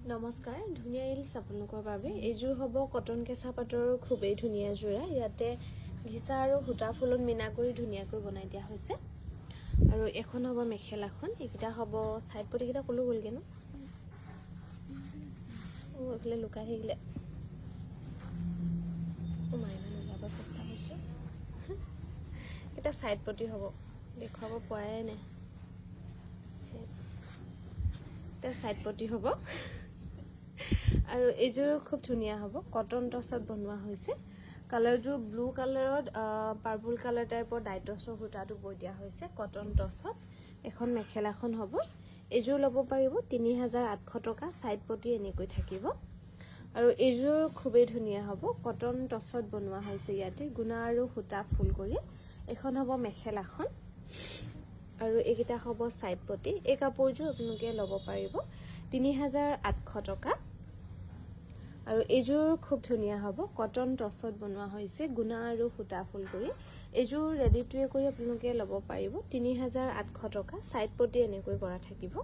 নমস্কাৰ ধুনীয়া ৰিলছ আপোনালোকৰ বাবে এইযোৰ হ'ব কটন কেঁচা পাটৰ খুবেই ধুনীয়া যোৰা ইয়াতে ঘিচা আৰু সূতা ফুলত মিনা কৰি ধুনীয়াকৈ বনাই দিয়া হৈছে আৰু এখন হ'ব মেখেলাখন এইকেইটা হ'ব সাইড পটিকেইটা কলো গ'লগে ন এইফালে লুকাই থাকিলে মাইনা ওলাব চেষ্টা কৰিছোঁ এটা সাইড পটি হ'ব দেখুৱাব পৰাই নাই এটা সাইড পটি হ'ব আৰু এইযোৰ খুব ধুনীয়া হ'ব কটন টছত বনোৱা হৈছে কালাৰটো ব্লু কালাৰত পাৰ্পল কালাৰ টাইপৰ ডাইটছৰ সূতাটো বৈ দিয়া হৈছে কটন টছত এখন মেখেলাখন হ'ব এইযোৰ ল'ব পাৰিব 3800 টকা সাইড পটি এনেকৈ থাকিব আৰু এইযোৰ খুবেই ধুনীয়া হ'ব কটন টছত বনোৱা হৈছে ইয়াতে গুণা আৰু সূতা ফুল কৰি এখন হ'ব মেখেলাখন আৰু এইকেইটা হ'ব সাইড পটি এই কাপোৰযোৰ আপোনালোকে ল'ব পাৰিব 3800 টকা আৰু এইযোৰ খুব ধুনীয়া হ'ব কটন টছত বনোৱা হৈছে গুণা আৰু সূতা ফুল কৰি এইযোৰ ৰেডি টু কৰি আপোনালোকে ল'ব পাৰিব 3800 টকা সাইড পটি এনেকৈ কৰা থাকিব